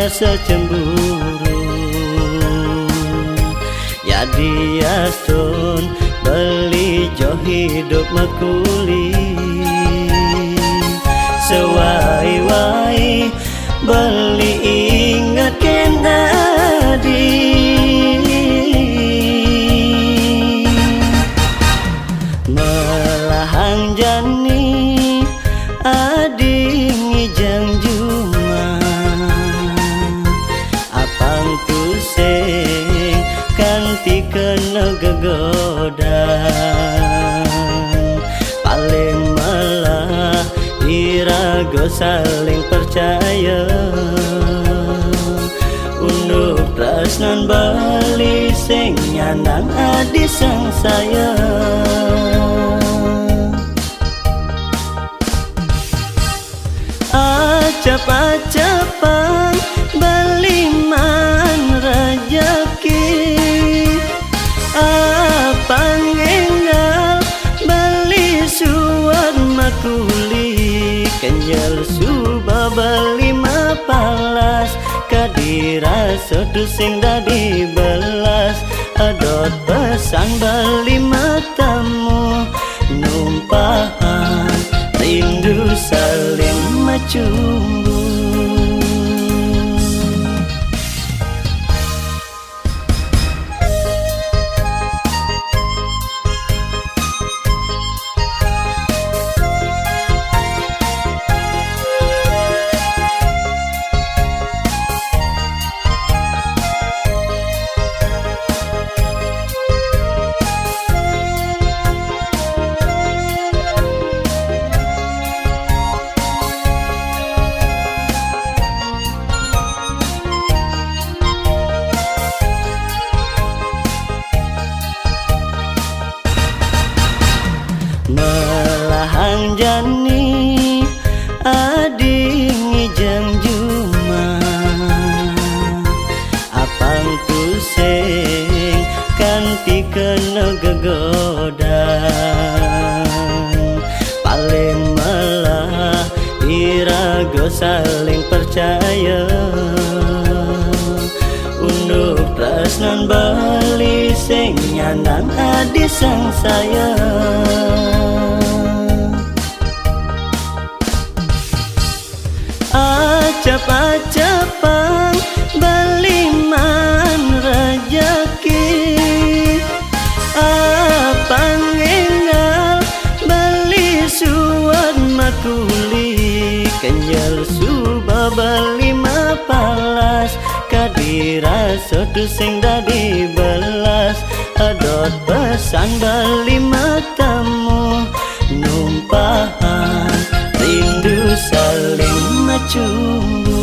rasa cemburu. Jadi astun beli jo hidup makuli, sewai-wai beli ingat kena di melahang jani ading jang juma apang tuseng kanti kena gegodan paling malah irago saling percaya untuk tresnan bali sing nyanang adi sang sayang. Acap-acapang baliman rejeki, apang enggal bali suan makuli, kenyal suba bali mapalas kadira sodu sing dadi belas, adot pesan bali matamu numpahan rindu saling macumbu. Melahang jani ading jam juma apang tuseng kanti kena gegodan paling malah irago saling percaya untuk tresnan bali sing nyanang adi sang sayang. Acap-acapang baliman rejeki, apang enggal bali suan makuli, kenyal suba bali mapalas kadira sodu sing dadi belas, adot pesan bali matamu numpahan rindu saling macumbu.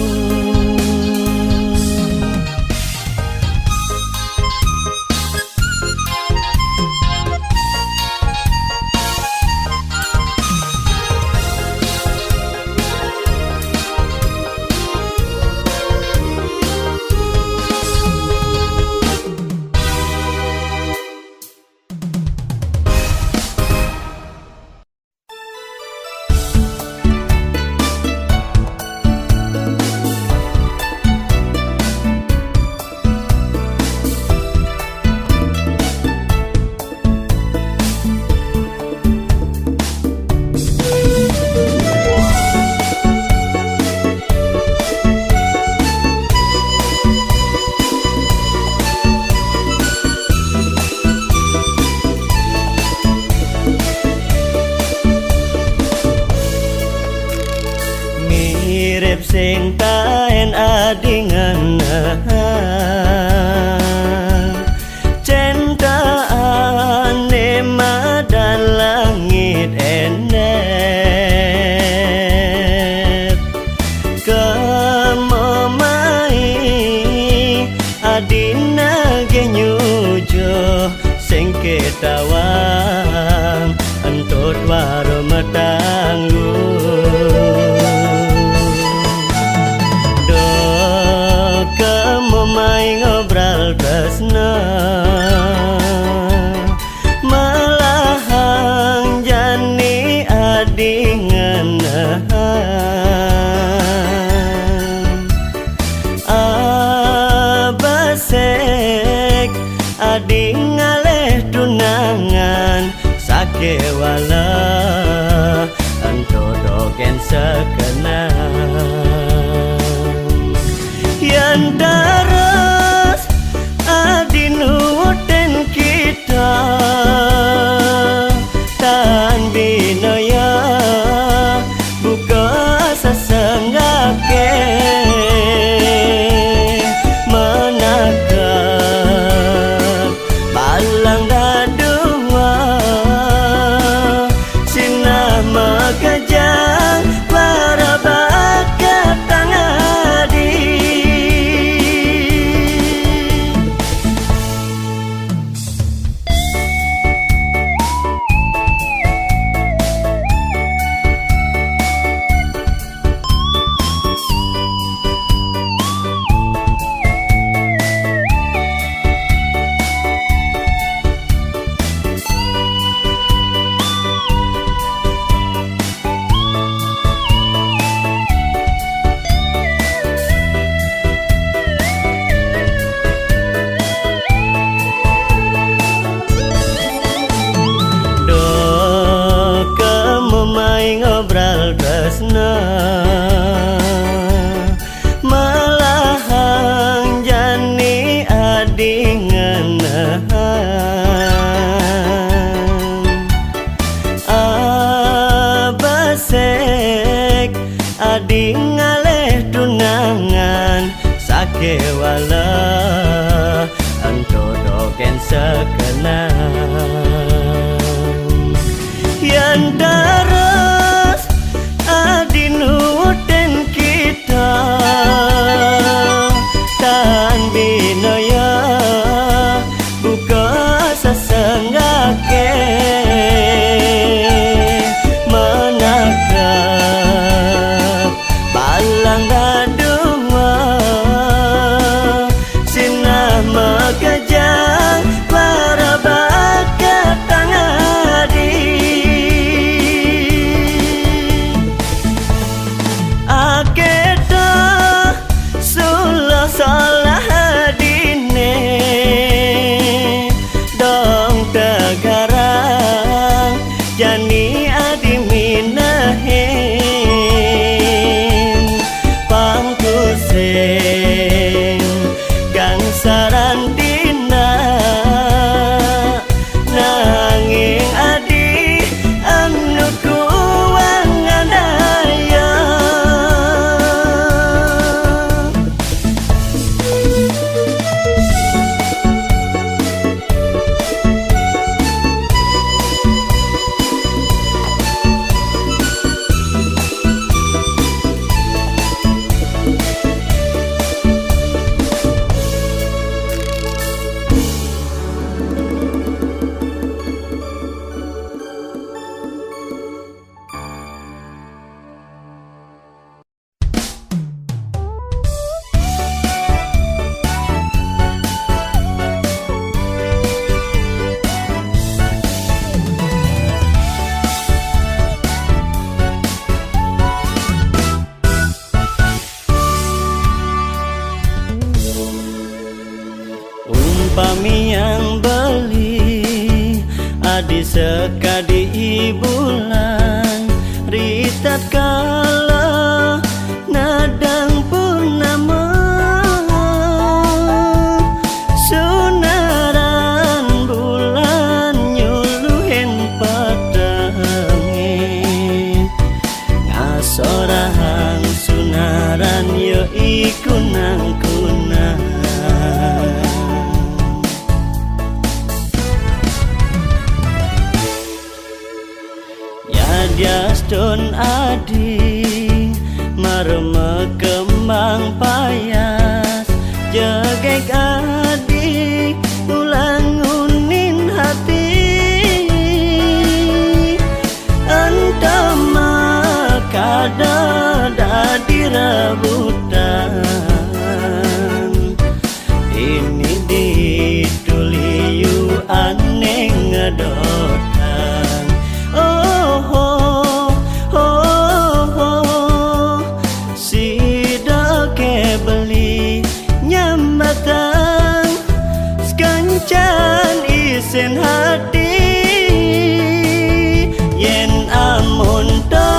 Mirip sing taen adingan cintaan madan langit enet kemomai adina genyujo sing ketawang entut waro matangguh mai ngobrol tresna malahang jani adingan adi ngaleh tunangan sake wala antodogen sekenang yang terus adi nuwuten kita tan binaya buka sesenggake menakar balang dadua sinama kejang para bakat tangadi ngobrol tresna malahang jani adi ngenahan abasek adi ngaleh tunangan sake wala antodogen sekenang yang terus adi nuwuten kita tan binaya buka sesenggake menakar balang dadua sinama kejang para bakat tangadi salah dine dong tegarang jani adi minahin pangkusing gangsaran dina nanging adi anu kuwangan daya umpami yang beli adi sekadi bulan ritat kala nadang purnama sunaran bulan nyuluhin patangin ngasorahang sunaran yo iku nang kunang Diaston adi marme kembang payas jegek adi ulang unin hati antama kada dadi rebutan ini dituliu aneh ngedotan beli nyambatan sekanca isen hati yen amun to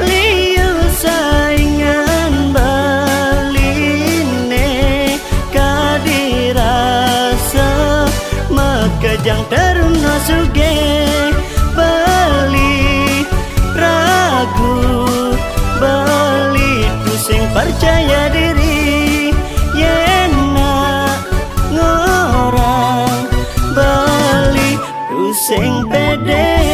liu saingan baline kadirasa makajang teruna suge bali ragu bali pusing percaya diri yen ngorang bali pusing pede.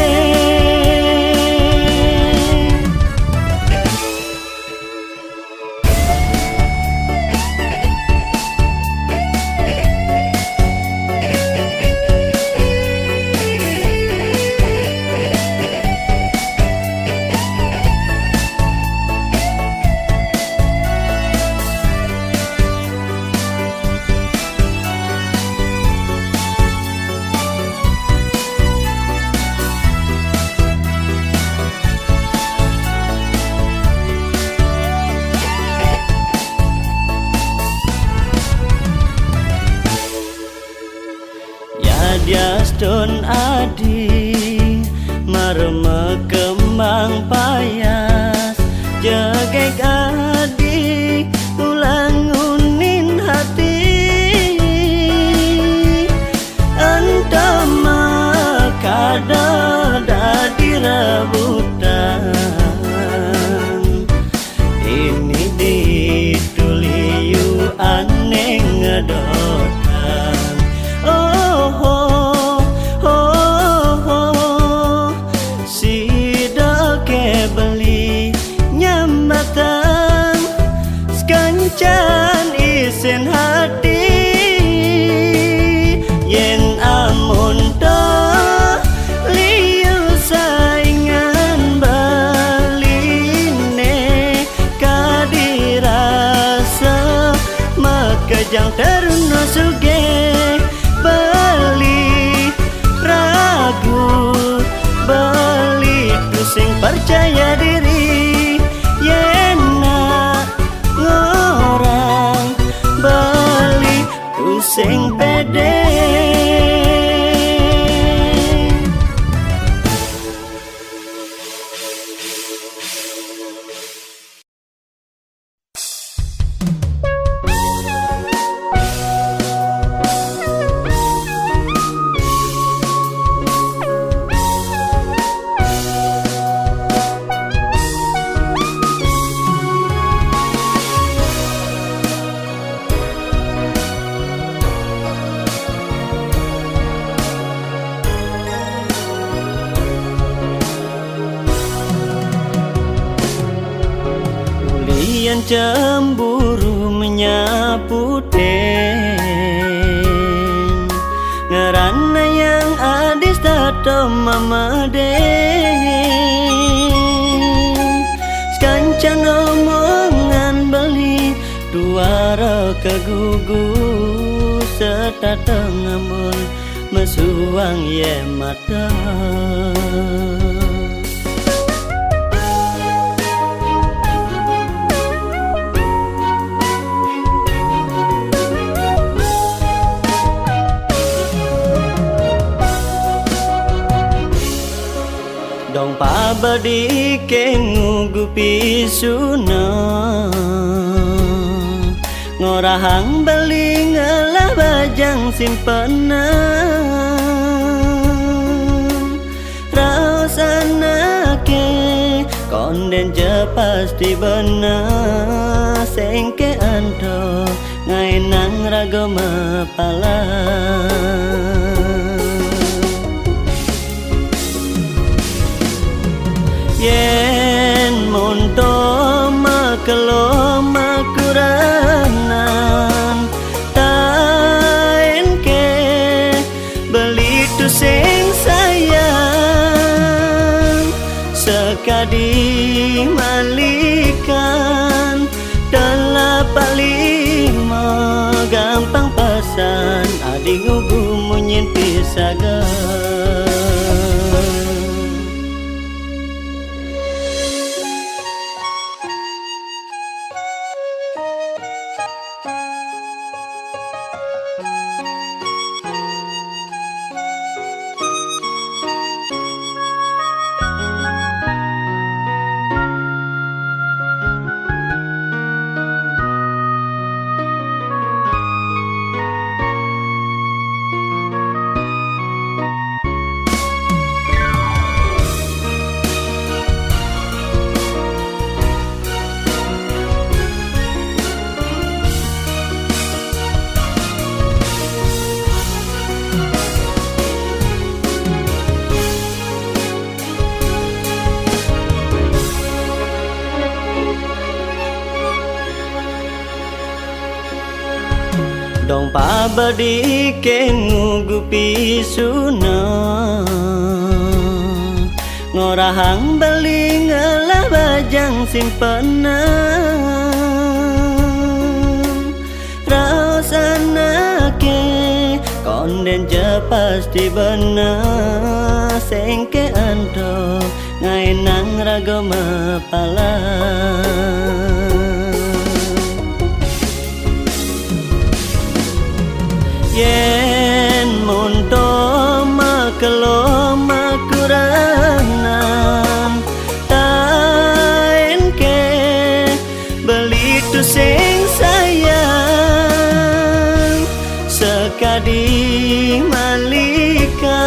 Diaston adi marma kembang payas jegek adi ulangunin hati antama kada dadi rebutan ini dituliu aneh ngedotan. Sekancan isen hati yen amun to liu saingan baline kadirasa makajang teruna suge bali ragu bali pusing percaya diri yen ngorang bali pusing pede. Yang cemburu menyapu den ngerana yang adis tato mama den sekancan omongan beli duara kegugu setata ngambul mesuang ye mata. Dong pabadi kengugu pisuna ngorahang beli ngelah bajang simpenan rausana ke konden je pasti benar sengke anto ngainang rago mapala. Yen monto makelo makuranan taen ke beli tu sing sayang sekadi malikan dalam palima gampang pasan adi ngugu munyin pisaga. Dong pabadi kengugupi suna ngorahang bali ngalah bajang simpena rasana ke konden je pasti benar sengke anto ngai nang rago mapala yen monto makelo makuranan taen ke beli tu sing sayang sekadi malikan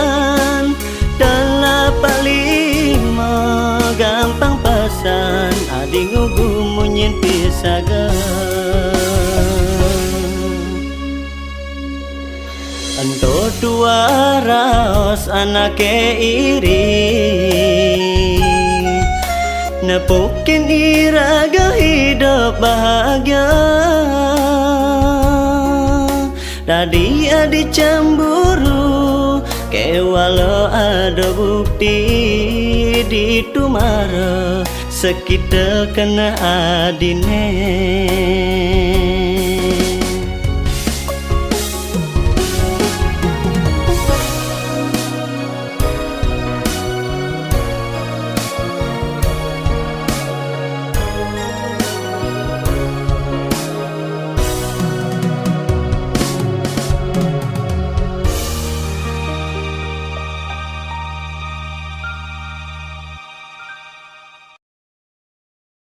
delapan lima gampang pasan adi ngugu munyin pisaga ento dua raos anake iri nepukin iraga hidup bahagia tadi adi cemburu ke walau ada bukti di tumara sekitar kena adine